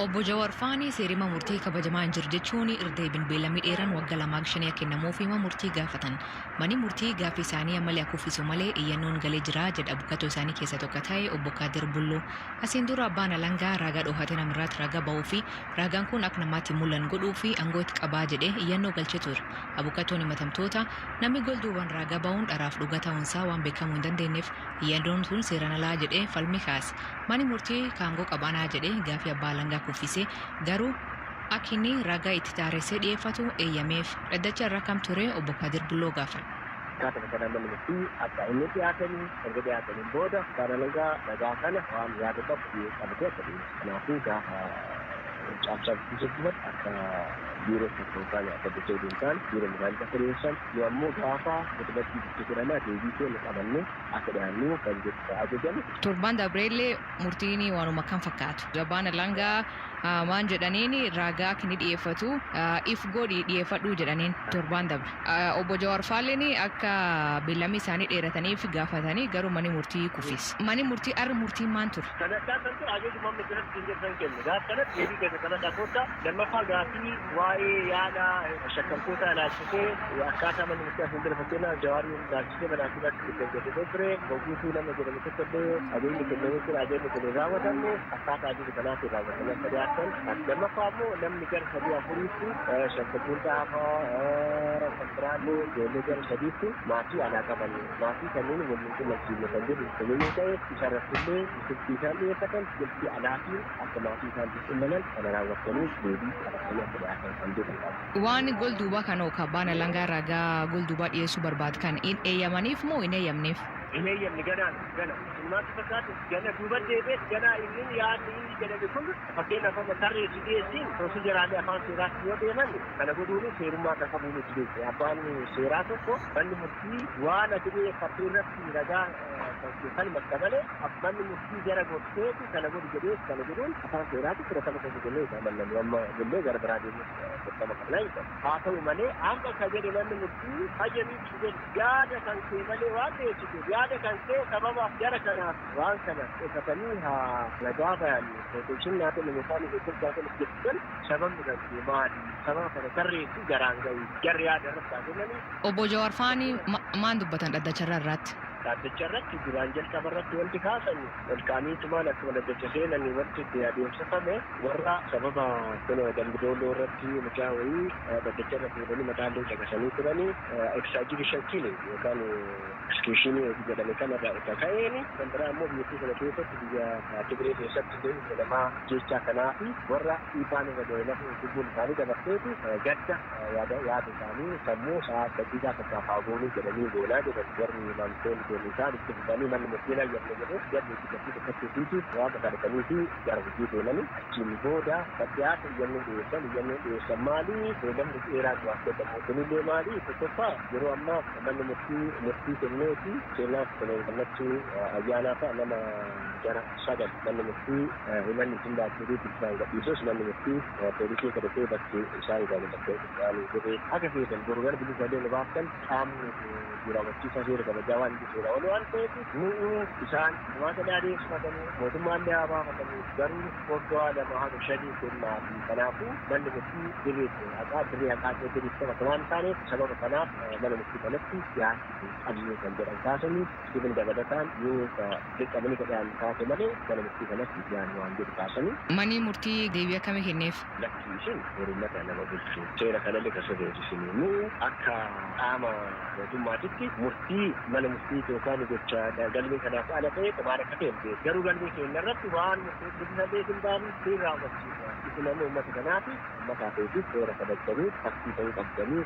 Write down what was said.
Obbo Jawaar Faanii seerima murtii kabajamaa hin jiru jechuun irdeebiin beellamii dheeraan waggaa 2-5 kennamuuf hima murtii gaafatan. Mani murtii gaaffii isaanii ammalii akkuufisu malee iyyannoon galee jira jedha bukkatoo isaanii keessa tokko ta'e Obbo Kaadir Bulloo. Asiin dura abbaan alangaa raagaa dhohatee namarraatti raagaa ba'uu fi raagaan kun akka namaatti mul'an godhuu fi aangoo itti qabaa jedhee iyyannoo galchee ture. Abukkatoon himatamtoota namni golduuwwan raagaa ba'uun dharaaf dhugaa ta'uunsaa waan beekamuu hin dandeenyeef iyyannoon sun seeraan alaa jedhee falmi kaase. Mani murtii kaangoo qabaanaa jedhee gaaffii abbaa alangaa kuffisee garuu akkinni ragaa itti taaressee dhiyeeffatu eeyyameef dhaddacha irra kam ture Obbo Kaadir Bulloo gaafan. Kata kana mana mesti akka inni dhiyaatanii erga dhiyaatanii booda kana ragaa kana waan yaada qabu qabatee akkadhi. Kanaafuu gaafa caabsaa jechuun akka biiroo tokkoffaan akka biiroo magaalaa Kireessan yommuu gaafa mutubatti itti godhama deebii keenya qabannee akka dhiyaannu kan jedhu ajajame. Torbaan dabreellee murtiin waanuma kan fakkaatu. Abbaan alangaa maan jedhaniin ragaa akkinni dhiyeeffatu if godhi dhiyeeffadhu jedhaniin torbaan dabre. Obbo Jawaar Faalleen akka beellamii isaanii dheerataniif gaafatanii garuu mani murtii kuffis. Mani murtii arra murtiin maan ture? Kanadhaa kan ture ajajuma amma jiratti hin jirtan kennu. Gaafa kanatti deebii keessa kanadhaa kootta lammaffaa gaafii waa'ee yaada shakkamtoota ilaalchisee akkaataa manni murtii asiin dura fakkeenyaaf Jawaariin ilaalchisee badhaasuudhaatti gaggeessitee ture. Boguutuu nama jedhamu tokkollee ajajni kennamee ture ajajni kun hin raawwatamne akkaataa ajajni kanaatti raawwatame akka dhiyaatan. Lammaffaa immoo namni gara sadii afuriitti shakkamtoota hafaa kan biraallee ijoollee gara sadiitti maatii alaa qaban maatii kanneen waliin qunnamsiifne kan jedhu yommuu ta'e isarrattillee murtii isaan dhiyeeffatan murtii alaatiin akka maatii isaaniif qunnaman kana raawwatanii deebii qabatanii akka dhiyaatan kan jedhudha. Waan golduubaa kanoo abbaan alangaa ragaa golduubaa dhiyeessuu barbaadu kan hin eeyyamaniif moo hin eeyyamneef? Hin eeyyamne gana maatti fakkaatu gana duuba deebi'ee gana inni yaadni inni jedhame kun fakkeenyaaf amma tarreessi dhiyeessiin osoo jiraalee afaan seeraatti yoo deeman kana godhuun seerummaa akka qabuun itti beekte abbaan seeraa tokko manni murtii waan ati dhiyeeffattee irratti ragaa kan makkamalee manni murtii jara gorseetu kana godhu jedhee kana godhuun afaan seeraatti fudhatama kan jennee amannamu amma jennee gara biraa deemuuf fudhatama kan laayisa haa ta'u malee amma akka jedhe manni murtii hayyamii yaada kan kee malee waan dhiyeessitu yaada kan kee sababaaf jara kanaaf waan kana eeggatanii haa ragaa bayan protection naata namoonni eeggachuudhaaf jettan sababni kan kee maali sababa kana tarreessi garaan ga'u jarri yaada irratti haasofanii. Obbo Jawaar Faanii maan dubbatan dhaddacha irratti? Dhaddacha irratti duraan jalqaba irratti wanti kaasan olkaaniitumaan akkuma dhaddacha seenanii wanti itti adeemsifame warra sababa kun dambidooloo irratti mucaa wayii dhaddacha irratti fuudhanii mataallee caqasanii turanii exaggeration killing yookaan executionii jedhame kanarraa isa ka'een kan biraa immoo biyyattii kana keessatti biyya Tigree keessatti jedhamaa jechaa kanaa fi warra dhiibbaan irra ga'e lafa lubbuun isaanii dabarseetu gadda yaada isaanii sammuu sa'a saddiisaa fakkaa faagoonii jedhanii goolaa jedhan warri maamtoonni isaan itti fufanii manni murtii layyamne jedhee gadda itti gatii tokkotti waan kadhatanii fi gara hojii deemanii achiin booda baddaata iyyannoo dhiyeessan maalii beellamni dheeraa du'aaf godhamuutinillee maalii tokkoffaa yeroo ammaa manni murtii kennee fi seenaaf kannachuu ayyaanaa fa'a nama jara sagal manni murtii himanni isin baatanii isaan gadhiisus manni murtii poolisii kadhatee bakkee isaan gaafatattee isaanii jedhee akka feetan gurgara bilisalee baaftan qaamni jiraawwachiisaa seera kabajaa waan jiru ol waan ta'eef isaan uummata adeemsifatanii mootummaallee haa baafatanii garuu waggaa lama haga shanii kennaa fi kanaafuu manni murtii dirreetti dirree haqaa dirreetti taphatama waan taaneef sababa kanaaf mana murtii kanatti yaa'ii qabnee kan jedhan kaasanii sibin dabalataan yoo dirqamanii kadhaan kaase malee mana murtii kanatti yaa'ii waan jedhu kaasanii. Manni murtii deebii akkamii kenneef? Lakki isin horimmata nama bulchu seera kanallee kan sodeessisinii nu akka qaama mootummaatitti murtii mana murtii yookaan gocha galmee kanaaf ala ta'e maal akka ta'e garuu galmee keenya irratti waan bilisa beekin baanu siin raawwachiisa isin ammoo uummata kanaaf uummataa ta'eefis seera kabajanii fakkii ta'uu qabdanii.